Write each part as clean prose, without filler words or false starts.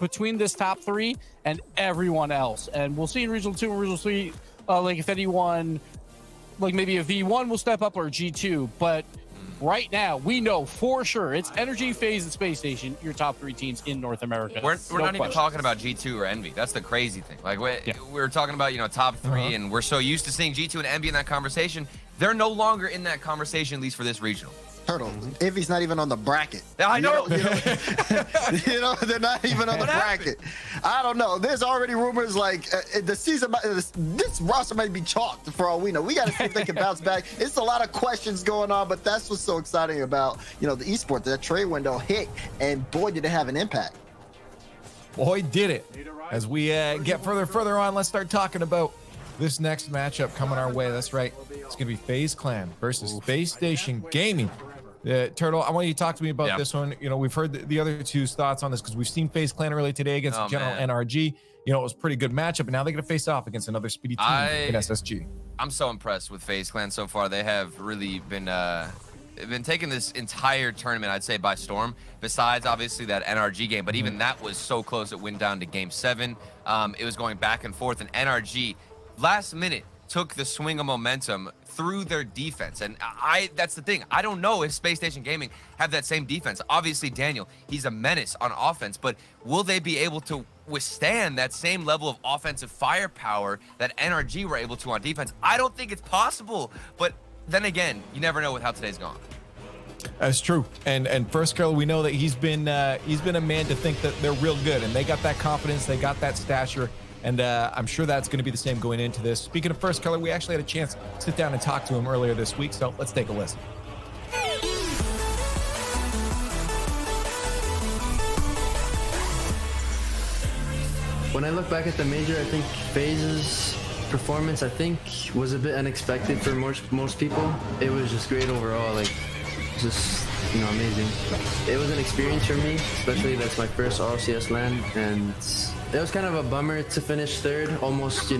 between this top 3 and everyone else. And we'll see in Regional 2 and Regional 3, like if anyone, like maybe a V1 will step up or a G2. But right now, we know for sure it's Energy, FaZe, and Space Station, your top 3 teams in North America. We're not even talking about G2 or Envy. That's the crazy thing. Like, we're talking about, top 3, and we're so used to seeing G2 and Envy in that conversation. They're no longer in that conversation, at least for this regional. Turtle, Envy's not even on the bracket. I know. They're not even on the bracket. I don't know. There's already rumors like the season, this roster might be chalked for all we know. We got to see if they can bounce back. It's a lot of questions going on, but that's what's so exciting about, the esports. That trade window hit, and boy, did it have an impact. Boy, did it. As we get further on, let's start talking about this next matchup coming our way. That's right. It's going to be FaZe Clan versus Space Station Gaming. Turtle, I want you to talk to me about this one. We've heard the other two's thoughts on this because we've seen FaZe Clan earlier today against General NRG. It was a pretty good matchup, and now they're going to face off against another speedy team in SSG. I'm so impressed with FaZe Clan so far. They have really been taking this entire tournament, I'd say, by storm, besides obviously that NRG game. But even that was so close it went down to game 7. It was going back and forth, and NRG last minute took the swing of momentum through their defense. And that's the thing. I don't know if Space Station Gaming have that same defense. Obviously, Daniel, he's a menace on offense, but will they be able to withstand that same level of offensive firepower that NRG were able to on defense? I don't think it's possible, but then again, you never know with how today's gone. That's true. And First Killer, we know that he's been a man to think that they're real good, and they got that confidence, they got that stature. And I'm sure that's going to be the same going into this. Speaking of First Color, we actually had a chance to sit down and talk to him earlier this week, so let's take a listen. When I look back at the major, I think FaZe's performance, was a bit unexpected for most people. It was just great overall, just amazing. It was an experience for me, especially that's my first RLCS LAN, and it was kind of a bummer to finish 3rd, almost,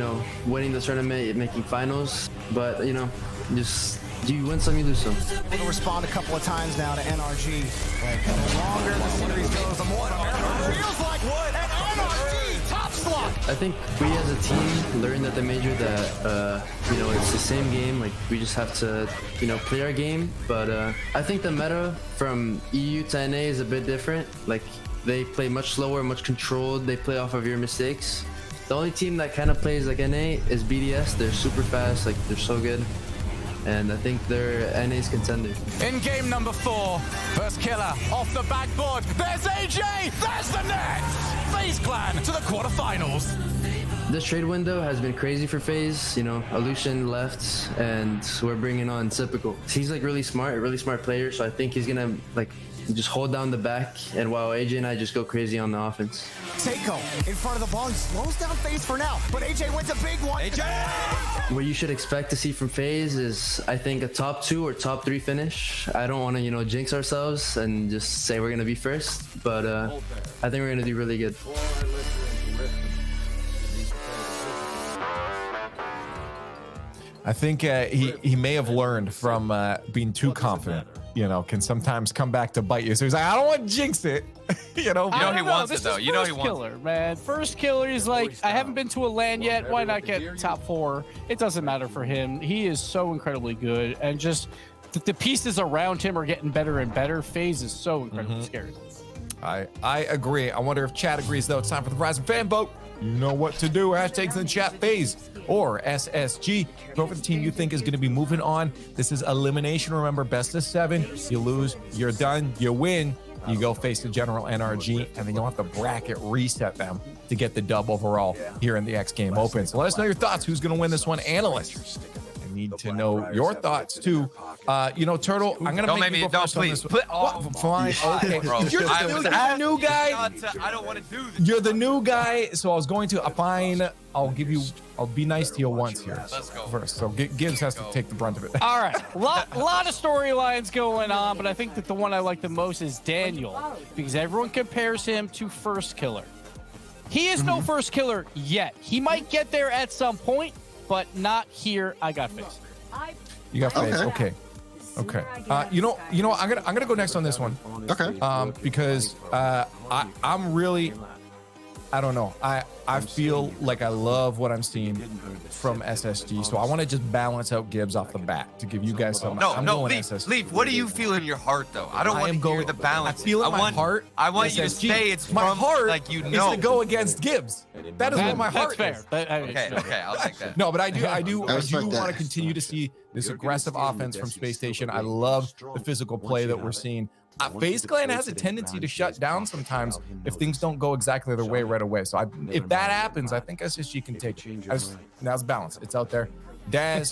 winning the tournament, making finals. But, just you win some, you lose some. We'll respond a couple of times now to NRG. The longer the series goes, the more it feels like wood. And NRG top slot. I think we as a team learned at the major that, it's the same game. We just have to, play our game. But I think the meta from EU to NA is a bit different. They play much slower, much controlled. They play off of your mistakes. The only team that kind of plays like NA is BDS. They're super fast, they're so good. And I think they're NA's contender. In game number 4, First Killer off the backboard. There's AJ, there's the net! FaZe Clan to the quarterfinals. This trade window has been crazy for FaZe. Aleutian left, and we're bringing on Typical. He's a really smart player, so I think he's gonna just hold down the back, and while AJ and I just go crazy on the offense. Seiko in front of the ball. He slows down FaZe for now, but AJ wins a big one. AJ! What you should expect to see from FaZe is, I think, a top 2 or top 3 finish. I don't want to, jinx ourselves and just say we're going to be first, but I think we're going to do really good. I think he may have learned from being too confident. Can sometimes come back to bite you. So he's like, I don't want to jinx it. He wants it though. He wants Killer, man. First Killer, he's like, I haven't been to a LAN yet. Why not get top 4? It doesn't matter for him. He is so incredibly good, and just the pieces around him are getting better and better. FaZe is so incredibly scary. I agree. I wonder if chat agrees, though. It's time for the Verizon fan vote. You know what to do. Hashtags in the chat, FaZe or SSG. Vote for the team you think is going to be moving on. This is elimination. Remember, best of 7. You lose, you're done. You win, you go face the General NRG, and then you'll have to bracket reset them to get the dub overall here in the X Game Open. So let us know your thoughts. Who's going to win this one? Analysts. I need to know your thoughts, too. Turtle, I'm going to make you go first on this one. Fine. Okay, bro. You're the new guy. I don't want to do this. You're the new guy, so I was going to. Fine. I'll be nice to you once here. Let's go. First. So Gibbs has to take the brunt of it. All right. A lot of storylines going on, but I think that the one I like the most is Daniel, because everyone compares him to First Killer. He is no First Killer yet. He might get there at some point, but not here. I got FaZe. You got FaZe. Okay. I'm gonna go next on this one. Okay. Because I'm really I don't know. I feel like I love what I'm seeing from SSG, so I want to just balance out Gibbs off the bat to give you guys some. No, I'm no, going Leaf, SSG. Leaf, what do you feel in your heart, though? I don't I want am to hear going the balance. I feel in my heart. I want you to SSG. say it's my from, heart like, you is know. to go against Gibbs. That is what my heart That's is. fair. Okay, I'll take that. No, but I do respect that. want to continue to see this aggressive offense from Space Station. I love the physical play that we're seeing. FaZe Clan has a tendency to shut down sometimes if things don't go exactly their way right away. So if that happens, I think SSG can take it. That's balance. It's out there. Daz,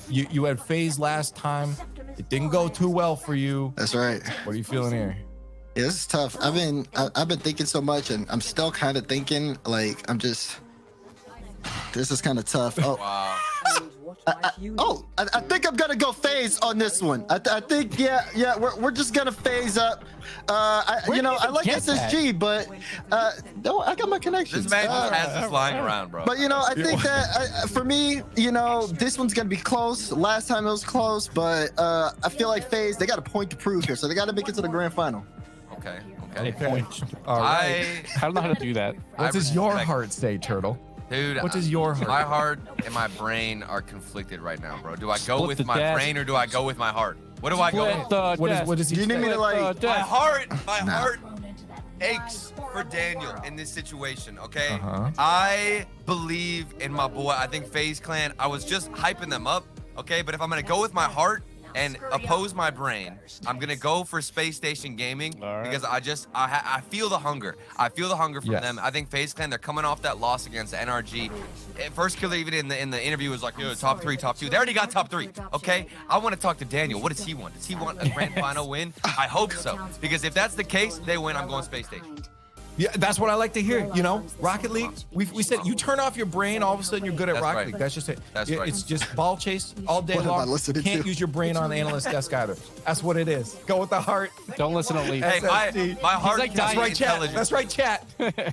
you had FaZe last time. It didn't go too well for you. That's right. What are you feeling here? Yeah, this is tough. I've been thinking so much, and I'm still kind of thinking like this is kind of tough. Oh. Wow. I think I'm gonna go FaZe on this one. I think we're just gonna FaZe up. I like SSG, but no, I got my connections. This man just has this lying around, bro. But I think that for me, this one's gonna be close. Last time it was close, but I feel like FaZe, they got a point to prove here, so they got to make it to the grand final. Okay. All right. I don't know how to do that. What does your heart say, Turtle? Dude, What does your heart? My heart and my brain are conflicted right now, bro. Do I go Split with the my death. brain or do I go with my heart? What do I go with? What does he Do you need me to like? My heart aches for Daniel in this situation, okay? Uh-huh. I believe in my boy. I think FaZe Clan, I was just hyping them up, okay? But if I'm gonna go with my heart and oppose my brain, I'm gonna go for Space Station Gaming because I feel the hunger. I feel the hunger from them. I think FaZe Clan, they're coming off that loss against NRG. First killer even in the interview was like, yo, top 3, top 2. They already got top 3, okay? I want to talk to Daniel. What does he want? Does he want a grand final win? I hope so, because if that's the case, they win. I'm going Space Station. Yeah, that's what I like to hear. Rocket League. We said you turn off your brain, all of a sudden you're good at That's Rocket right. League. That's just it. That's Yeah, right. It's just ball chase all day What am I long. listening Can't to? use your brain on the analyst desk either. That's what it is. Go with the heart. Don't listen to Leaf. Hey, SSG. my heart like is dying. That's right, chat. intelligent. That's right,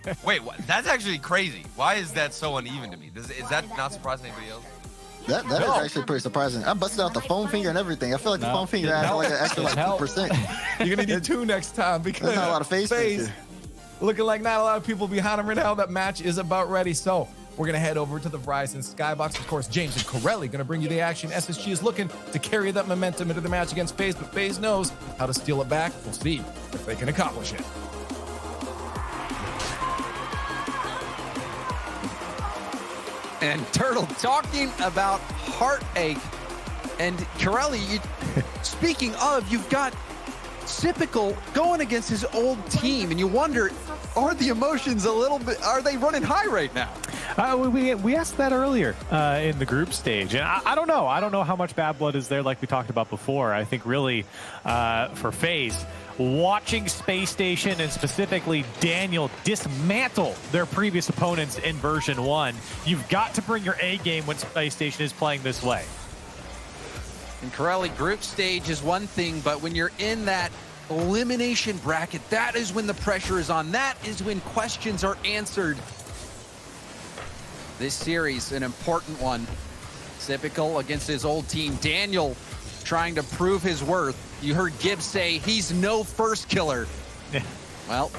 chat. Wait, what? That's actually crazy. Why is that so uneven to me? Is that not surprising to anybody else? That is actually pretty surprising. I busted out the foam finger and everything. I feel like the foam finger has like an extra like 2%. You're gonna need 2 next time because There's not a lot of FaZe FaZe here. looking like not a lot of people behind him right now. That match is about ready. So we're going to head over to the Verizon Skybox. Of course, James and Corelli going to bring you the action. SSG is looking to carry that momentum into the match against FaZe, but FaZe knows how to steal it back. We'll see if they can accomplish it. And Turtle talking about heartache. And Corelli, speaking of, you've got Typical going against his old team, and you wonder, are the emotions are they running high right now? We asked that earlier in the group stage, and I don't know. I don't know how much bad blood is there, like we talked about before. I think really for FaZe, watching Space Station and specifically Daniel dismantle their previous opponents in version 1, you've got to bring your A game when Space Station is playing this way. And Corelli, group stage is one thing, but when you're in that elimination bracket, that is when the pressure is on. That is when questions are answered. This series, an important one. Typical against his old team. Daniel trying to prove his worth. You heard Gibbs say he's no first killer. Well,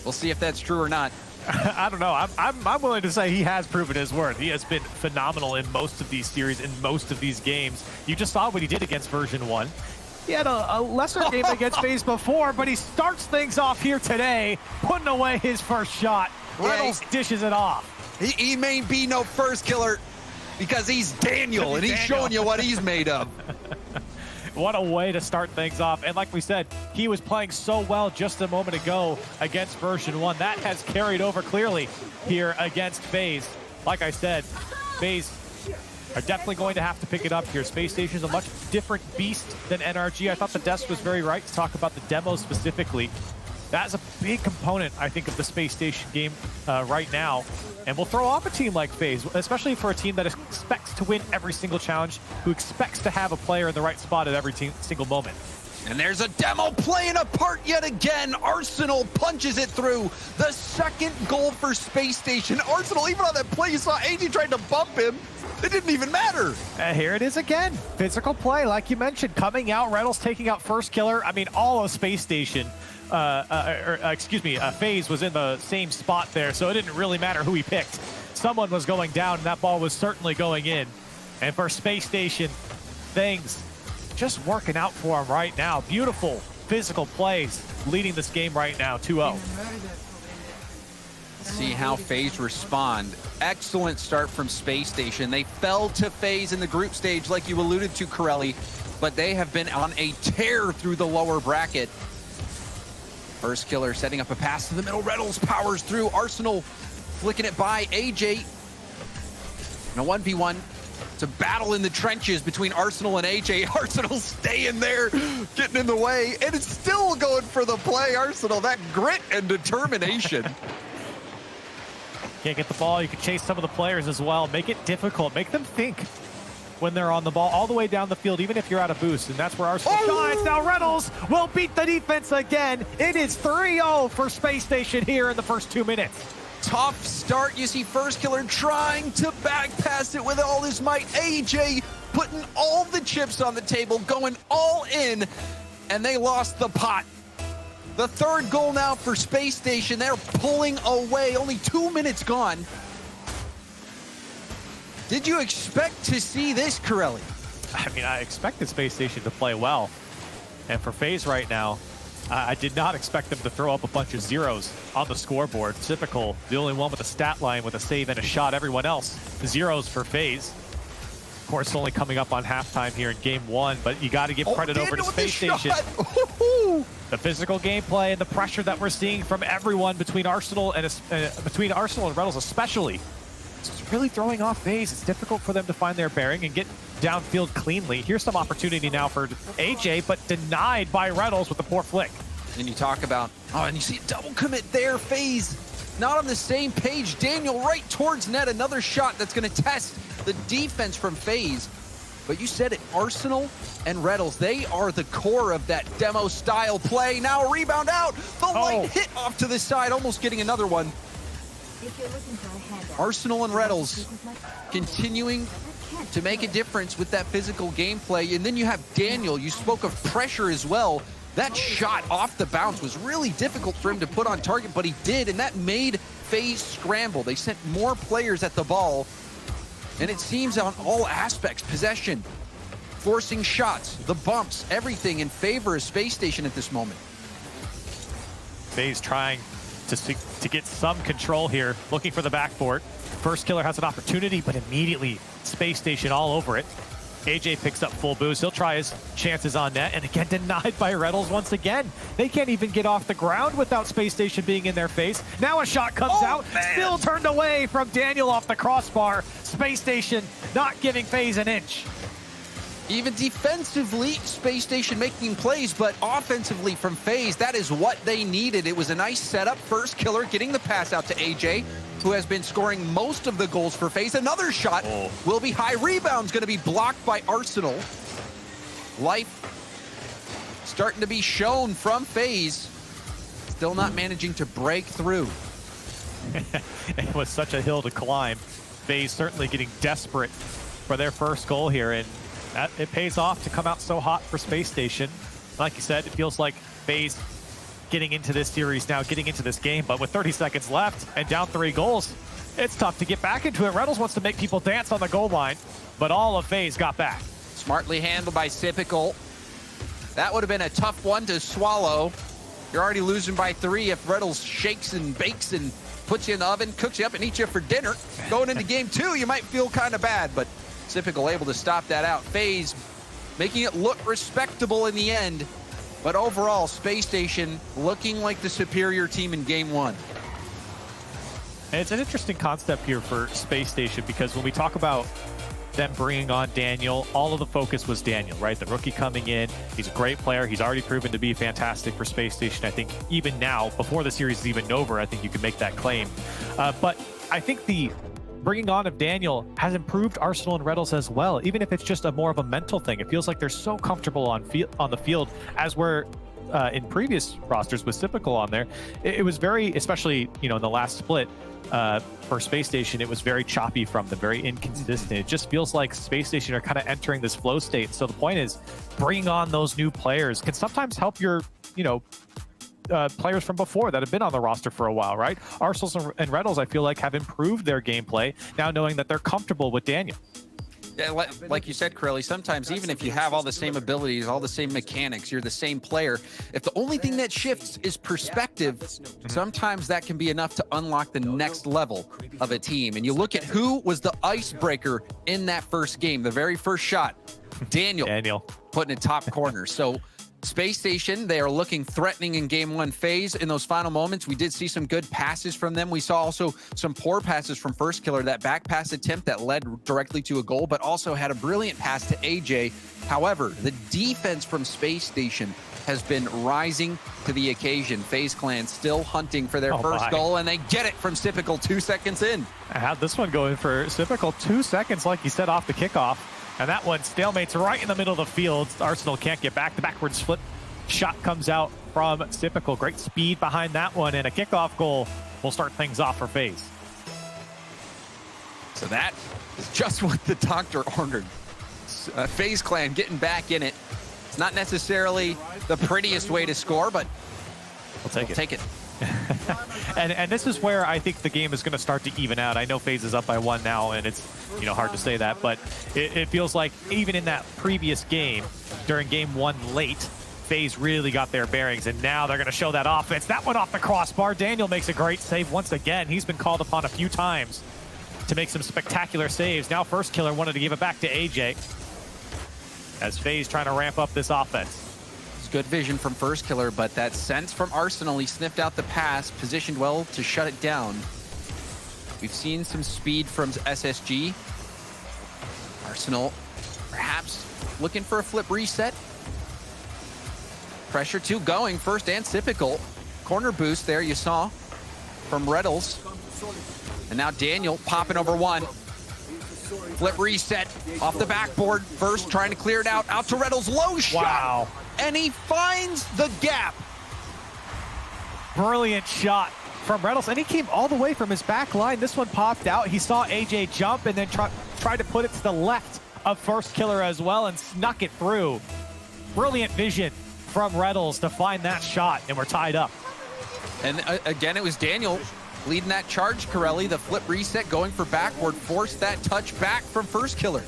we'll see if that's true or not. I don't know. I'm willing to say he has proven his worth. He has been phenomenal in most of these series, in most of these games. You just saw what he did against version 1. He had a lesser game against FaZe before, but he starts things off here today, putting away his first shot. Reynolds dishes it off. He may be no first killer because he's Daniel, and he's showing you what he's made of. What a way to start things off. And like we said, he was playing so well just a moment ago against version 1. That has carried over clearly here against FaZe. Like I said, FaZe are definitely going to have to pick it up here. Space Station is a much different beast than NRG. I thought the desk was very right to talk about the demos specifically. That's a big component, I think, of the Space Station game right now. And will throw off a team like FaZe, especially for a team that expects to win every single challenge, who expects to have a player in the right spot at every single moment. And there's a demo playing a part yet again. Arsenal punches it through. The second goal for Space Station. Arsenal, even on that play, you saw AG tried to bump him. It didn't even matter. Here it is again. Physical play, like you mentioned, coming out. Reynolds taking out first killer. I mean, all of Space Station FaZe was in the same spot there, so it didn't really matter who he picked. Someone was going down, and that ball was certainly going in. And for Space Station, things just working out for him right now. Beautiful physical plays leading this game right now, 2-0. See how FaZe respond. Excellent start from Space Station. They fell to FaZe in the group stage, like you alluded to, Corelli, but they have been on a tear through the lower bracket. First killer setting up a pass to the middle. Reynolds powers through. Arsenal flicking it by. AJ in a 1v1. It's a battle in the trenches between Arsenal and AJ. Arsenal staying there, getting in the way, and it's still going for the play. Arsenal, that grit and determination. Can't get the ball. You can chase some of the players as well. Make it difficult. Make them think when they're on the ball all the way down the field, even if you're out of boost. And that's where Arsenal shines. Now Reynolds will beat the defense again. It is 3-0 for Space Station here in the first 2 minutes. Tough start. You see First Killer trying to back pass it with all his might. AJ putting all the chips on the table, going all in, and they lost the pot. The third goal now for Space Station. They're pulling away. Only 2 minutes gone. Did you expect to see this, Corelli? I mean, I expected Space Station to play well. And for FaZe right now, I did not expect them to throw up a bunch of zeros on the scoreboard. Typical, the only one with a stat line with a save and a shot. Everyone else, zeros for FaZe. Of course, only coming up on halftime here in game 1, but you got to give credit over to Space Station. The physical gameplay and the pressure that we're seeing from everyone between Arsenal and Reynolds especially. It's really throwing off FaZe. It's difficult for them to find their bearing and get downfield cleanly. Here's some opportunity now for AJ, but denied by Reynolds with the poor flick. And you talk about, and you see a double commit there. FaZe not on the same page. Daniel right towards net. Another shot that's going to test the defense from FaZe. But you said it, Arsenal and Reynolds, they are the core of that demo style play. Now a rebound out. The light hit off to the side, almost getting another one. Arsenal and Reynolds continuing to make a difference with that physical gameplay. And then you have Daniel. You spoke of pressure as well. That shot off the bounce was really difficult for him to put on target, but he did, and that made FaZe scramble. They sent more players at the ball, and it seems on all aspects, possession, forcing shots, the bumps, everything in favor of Space Station at this moment. FaZe trying to get some control here, looking for the backboard. First Killer has an opportunity, but immediately Space Station all over it. AJ picks up full boost. He'll try his chances on net, and again denied by Reynolds once again. They can't even get off the ground without Space Station being in their face. Now a shot comes out, still turned away from Daniel off the crossbar. Space Station not giving FaZe an inch. Even defensively, Space Station making plays, but offensively from FaZe, that is what they needed. It was a nice setup. First Killer getting the pass out to AJ, who has been scoring most of the goals for FaZe. Another shot will be high. Rebound's going to be blocked by Arsenal. Life starting to be shown from FaZe. Still not managing to break through. It was such a hill to climb. FaZe certainly getting desperate for their first goal here, and it pays off to come out so hot for Space Station. Like you said, it feels like FaZe getting into this series now, getting into this game, but with 30 seconds left and down 3 goals, it's tough to get back into it. Reynolds wants to make people dance on the goal line, but all of FaZe got back. Smartly handled by Sipical. That would have been a tough one to swallow. You're already losing by 3 if Reynolds shakes and bakes and puts you in the oven, cooks you up and eats you for dinner. Going into game 2, you might feel kind of bad, but Sipical able to stop that out. FaZe making it look respectable in the end, but overall, Space Station looking like the superior team in game 1. And it's an interesting concept here for Space Station, because when we talk about them bringing on Daniel, all of the focus was Daniel, right? The rookie coming in. He's a great player. He's already proven to be fantastic for Space Station. I think even now, before the series is even over, I think you can make that claim. But I think the bringing on of Daniel has improved Arsenal and Reynolds as well, even if it's just more of a mental thing. It feels like they're so comfortable on the field, as we're in previous rosters with Sipical on there. It was very, especially in the last split for Space Station, it was very choppy from them, very inconsistent. It just feels like Space Station are kind of entering this flow state. So the point is, bringing on those new players can sometimes help your players from before that have been on the roster for a while, right? Arsenal and Red Bulls, I feel like, have improved their gameplay now knowing that they're comfortable with Daniel. Yeah, like you said, Corelli, sometimes even if you have all the same abilities, all the same mechanics, you're the same player, if the only thing that shifts is perspective, sometimes that can be enough to unlock the next level of a team. And you look at who was the icebreaker in that first game, the very first shot, Daniel. Putting it top corner. So Space Station, they are looking threatening in game one phase. In those final moments, we did see some good passes from them. We saw also some poor passes from First Killer, that back pass attempt that led directly to a goal, but also had a brilliant pass to AJ. However, the defense from Space Station has been rising to the occasion. FaZe Clan still hunting for their first goal, and they get it from Sypical 2 seconds in. I had this one going for Sypical 2 seconds, like you said, off the kickoff. And that one stalemates right in the middle of the field. Arsenal can't get back. The backwards flip shot comes out from Sypical. Great speed behind that one, and a kickoff goal will start things off for FaZe. So that is just what the doctor ordered. FaZe Clan getting back in it. It's not necessarily the prettiest way to score, but we'll take it. and this is where I think the game is going to start to even out. I know FaZe is up by 1 now, and it's hard to say that, but it feels like even in that previous game, during game 1 late, FaZe really got their bearings, and now they're going to show that offense. That one off the crossbar. Daniel makes a great save once again. He's been called upon a few times to make some spectacular saves. Now First Killer wanted to give it back to AJ as FaZe trying to ramp up this offense. Good vision from First Killer, but that sense from Arsenal, he sniffed out the pass, positioned well to shut it down. We've seen some speed from SSG. Arsenal perhaps looking for a flip reset. Pressure 2 going, First and Sypical. Corner boost there you saw from Red Bulls. And now Daniel popping over 1. Flip reset off the backboard. First trying to clear it out to Red Bulls, low shot. Wow. And he finds the gap. Brilliant shot from Red Bulls, and he came all the way from his back line. This one popped out. He saw AJ jump and then tried to put it to the left of First Killer as well and snuck it through. Brilliant vision from Red Bulls to find that shot, and we're tied up. And again, it was Daniel leading that charge, Corelli. The flip reset going for backward, forced that touch back from First Killer.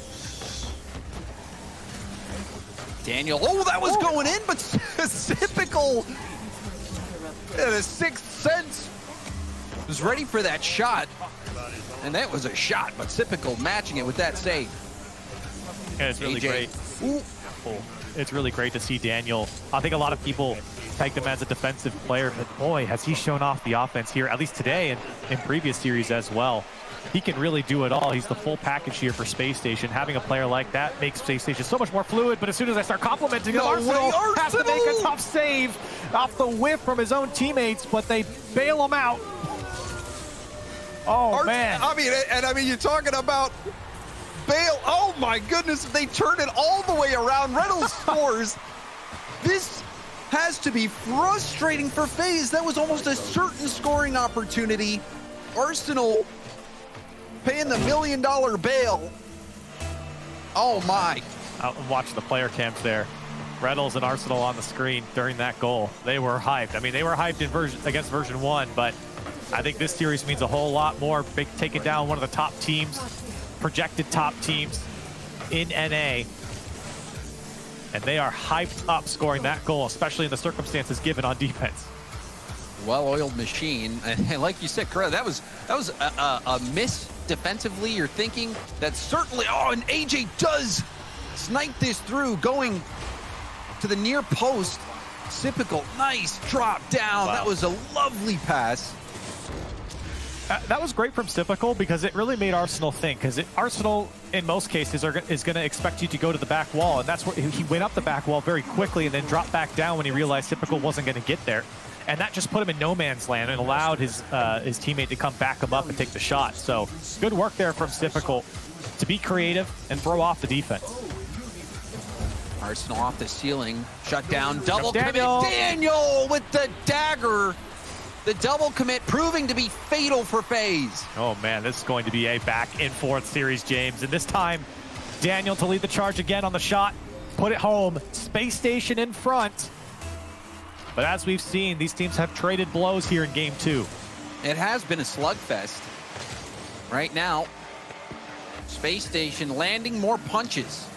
Daniel, that was going in, but Sypical, the sixth sense, was ready for that shot. And that was a shot, but Sypical matching it with that save. Yeah, it's really great. It's really great to see Daniel. I think a lot of people pegged him as a defensive player, but boy, has he shown off the offense here, at least today and in previous series as well. He can really do it all. He's the full package here for Space Station. Having a player like that makes Space Station so much more fluid, but as soon as I start complimenting him, Arsenal has to make a tough save off the whiff from his own teammates, but they bail him out. Oh, man. I mean, you're talking about bail. Oh, my goodness. They turn it all the way around. Reynolds scores. This has to be frustrating for FaZe. That was almost a certain scoring opportunity. Arsenal paying the $1 million bail. Oh my. Out and watch the player cams there. Reynolds and Arsenal on the screen during that goal. They were hyped. I mean, they were hyped against version 1, but I think this series means a whole lot more. Taking down one of the top teams, projected top teams in NA. And they are hyped up scoring that goal, especially in the circumstances given on defense. Well-oiled machine. And like you said, Correct, that was a miss defensively. You're thinking that certainly, and AJ does snipe this through, going to the near post. Sypical, nice drop down. Wow. That was a lovely pass. That was great from Sypical because it really made Arsenal think. Because Arsenal, in most cases, is going to expect you to go to the back wall. And that's where he went up the back wall very quickly and then dropped back down when he realized Sypical wasn't going to get there. And that just put him in no man's land and allowed his teammate to come back him up and take the shot. So good work there from Sypical to be creative and throw off the defense. Arsenal off the ceiling, shut down, double commit. Daniel with the dagger. The double commit proving to be fatal for FaZe. Oh man, this is going to be a back and forth series, James. And this time, Daniel to lead the charge again on the shot. Put it home. Space Station in front. But as we've seen, these teams have traded blows here in game 2. It has been a slugfest. Right now, Space Station landing more punches.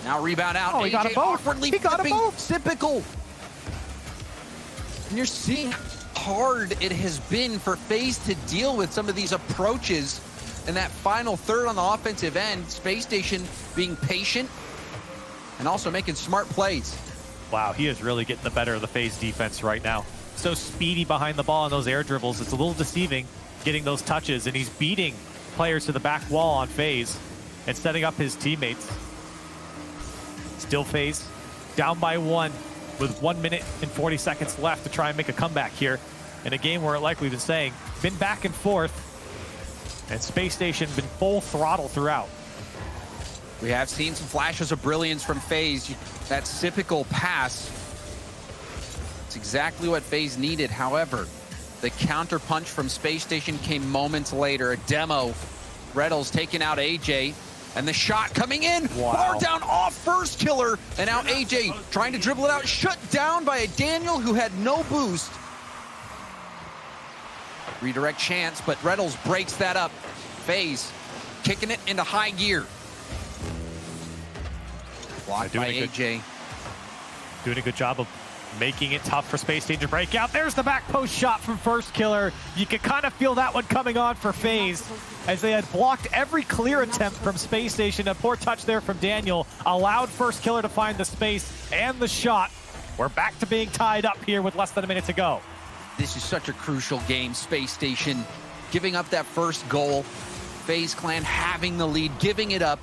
Now rebound out. Oh, he got AJ them both. awkwardly He got them flipping both. Typical. And you're seeing how hard it has been for FaZe to deal with some of these approaches in that final third on the offensive end. Space Station being patient and also making smart plays. Wow, he is really getting the better of the FaZe defense right now. So speedy behind the ball on those air dribbles. It's a little deceiving getting those touches, and he's beating players to the back wall on FaZe and setting up his teammates. Still FaZe down by 1 with 1 minute and 40 seconds left to try and make a comeback here in a game where, like we've been saying, been back and forth, and Space Station been full throttle throughout. We have seen some flashes of brilliance from FaZe. That typical pass, it's exactly what FaZe needed. However, the counter punch from Space Station came moments later. A demo. Reynolds taking out AJ. And the shot coming in. Wow. Bar down off first killer. And now AJ trying to dribble it out. Shut down by a Daniel who had no boost. Redirect chance, but Reynolds breaks that up. FaZe kicking it into high gear. Blocked by AJ. Doing a good job of making it tough for Space Station to break out. There's the back post shot from First Killer. You can kind of feel that one coming on for FaZe as they had blocked every clear attempt from Space Station. A poor touch there from Daniel allowed First Killer to find the space and the shot. We're back to being tied up here with less than a minute to go. This is such a crucial game. Space Station giving up that first goal. FaZe Clan having the lead, giving it up.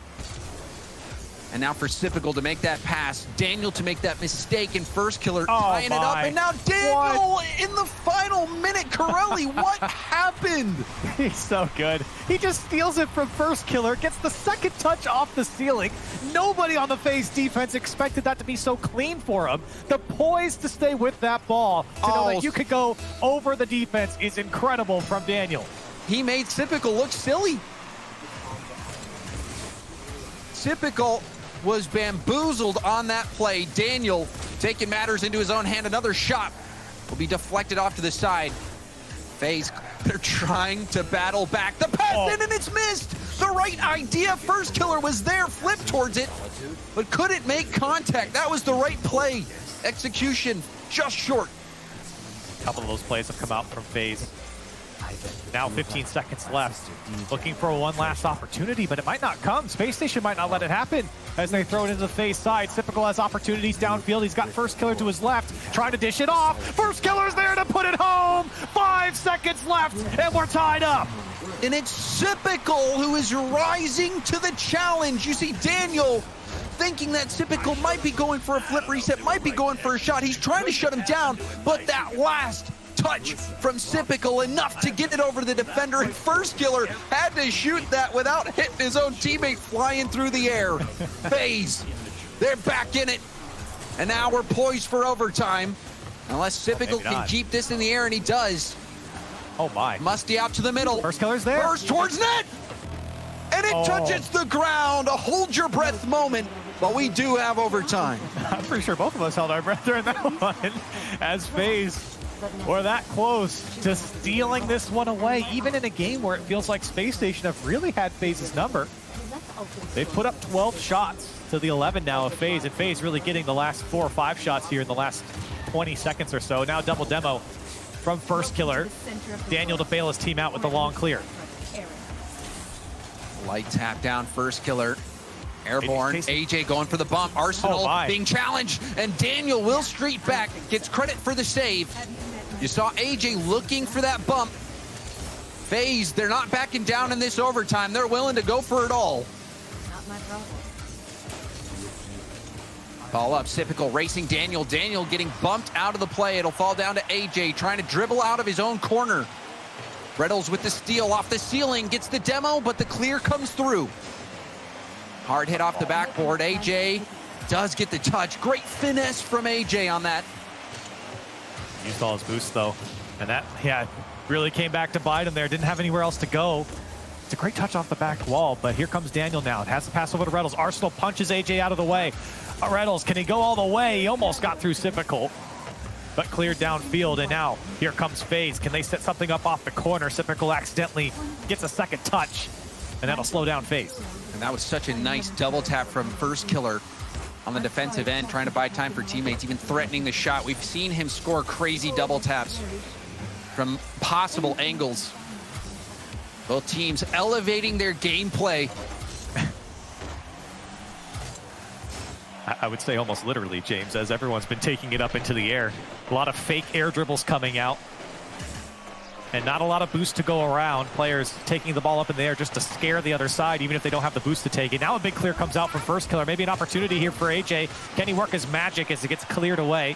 And now for Typical to make that pass, Daniel to make that mistake, and First Killer tying it up. And now Daniel in the final minute. Corelli, what happened? He's so good. He just steals it from First Killer, gets the second touch off the ceiling. Nobody on the FaZe defense expected that to be so clean for him. The poise to stay with that ball, to know that you could go over the defense is incredible from Daniel. He made Typical look silly. Typical was bamboozled on that play. Daniel taking matters into his own hand. Another shot will be deflected off to the side. FaZe, they're trying to battle back. The pass in and it's missed. The right idea. First Killer was there, flipped towards it, but couldn't make contact. That was the right play. Execution just short. A couple of those plays have come out from FaZe. Now 15 seconds left. Looking for one last opportunity, but it might not come. Space Station might not let it happen as they throw it into the FaZe side. Typical has opportunities downfield. He's got First Killer to his left, trying to dish it off. First Killer's there to put it home. 5 seconds left, and we're tied up. And it's Typical who is rising to the challenge. You see Daniel thinking that Typical might be going for a flip reset, might be going for a shot. He's trying to shut him down, but that last touch from Typical enough to get it over the defender, and First Killer had to shoot that without hitting his own teammate flying through the air. FaZe, they're back in it, and now we're poised for overtime. Unless Typical can keep this in the air, and he does. Oh my. Musty out to the middle. First Killer's there. First towards net, and it touches the ground. A hold your breath moment, but we do have overtime. I'm pretty sure both of us held our breath during that one as FaZe were that close to stealing this one away, even in a game where it feels like Space Station have really had FaZe's number. They've put up 12 shots to the 11 now of FaZe, and FaZe really getting the last 4 or 5 shots here in the last 20 seconds or so. Now double demo from First Killer. Daniel to bail his team out with the long clear. Light tap down First Killer. Airborne, AJ going for the bump. Arsenal being challenged, and Daniel will street back, gets credit for the save. You saw AJ looking for that bump. FaZe, they're not backing down in this overtime. They're willing to go for it all. Not my problem. Ball up, Typical racing Daniel. Daniel getting bumped out of the play. It'll fall down to AJ, trying to dribble out of his own corner. Reynolds with the steal off the ceiling, gets the demo, but the clear comes through. Hard hit off the backboard. AJ does get the touch. Great finesse from AJ on that. Used all his boost though, and that really came back to bite him there. Didn't have anywhere else to go. It's a great touch off the back wall, but here comes Daniel now. It has to pass over to Reynolds. Arsenal punches AJ out of the way. Reynolds, can he go all the way? He almost got through Typical. but cleared downfield. And now here comes FaZe. Can they set something up off the corner? Sypical accidentally gets a second touch, and that'll slow down FaZe. And that was such a nice double tap from First Killer on the defensive end, trying to buy time for teammates, even threatening the shot. We've seen him score crazy double taps from possible angles. Both teams elevating their gameplay. I would say almost literally, James, as everyone's been taking it up into the air. A lot of fake air dribbles coming out. And not a lot of boost to go around. Players taking the ball up in the air just to scare the other side, even if they don't have the boost to take it. Now a big clear comes out from First Killer. Maybe an opportunity here for AJ. Can he work his magic as it gets cleared away?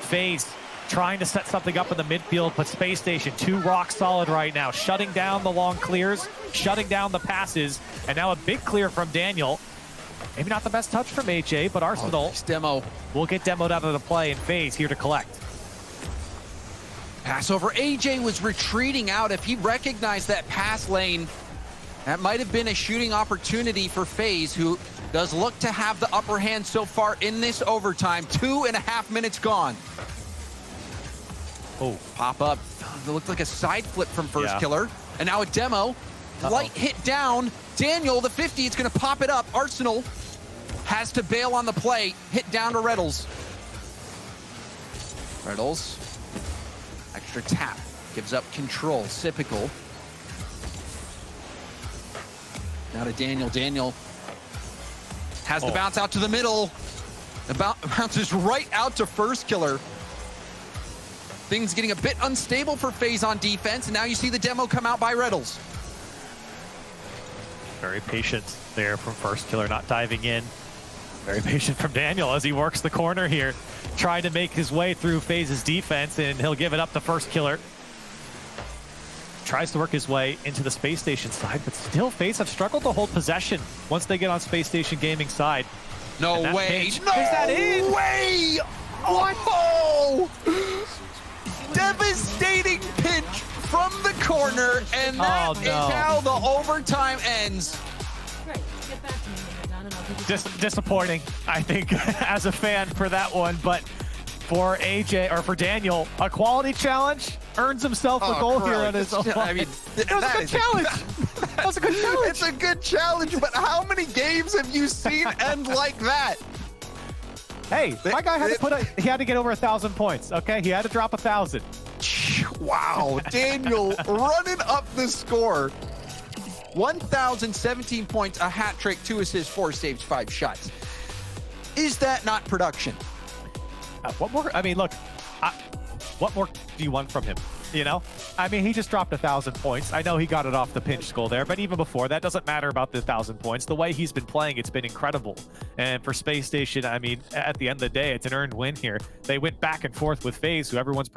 FaZe trying to set something up in the midfield, but Space Station too rock solid right now, shutting down the long clears, shutting down the passes, and now a big clear from Daniel. Maybe not the best touch from AJ, but Arsenal Demo. will get demoed out of the play, and FaZe here to collect. Pass over. AJ was retreating out. If he recognized that pass lane, that might have been a shooting opportunity for FaZe, who does look to have the upper hand so far in this overtime. 2.5 minutes gone. Oh, Pop up. It looked like a side flip from First Yeah. Killer. And now a demo. Light hit down. Daniel, the 50, it's going to pop it up. Arsenal has to bail on the play. Hit down to Reddles. Reddles. Extra tap. Gives up control. Sypical. Now to Daniel. Daniel has the bounce out to the middle. The bounces right out to First Killer. Things getting a bit unstable for FaZe on defense, and now you see the demo come out by Reddles. very patient there from First Killer, not diving in. Very patient from Daniel as he works the corner here, trying to make his way through FaZe's defense, and he'll give it up to First Killer. Tries to work his way into the Space Station side, but still FaZe have struggled to hold possession once they get on Space Station Gaming side. No way. Pinch, No is that in? way. What? Oh. Devastating pinch from the corner, and that is how the overtime ends. Disappointing, I think, as a fan for that one, but for AJ, or for Daniel, a quality challenge, earns himself a goal here on his own. I mean, it was a good challenge. That was a good challenge. It's a good challenge, but how many games have you seen end like that? Hey, my guy had to he had to get over 1,000 points, okay? He had to drop 1,000. Wow, Daniel running up the score. 1,017 points, a hat trick, 2 assists, 4 saves, 5 shots. Is that not production? What more? I mean, look, what more do you want from him? You know, I mean, he just dropped 1,000 points. I know he got it off the pinch goal there, but even before that, doesn't matter about the 1,000 points. The way he's been playing, it's been incredible. And for Space Station, I mean, at the end of the day, it's an earned win here. They went back and forth with FaZe, who everyone's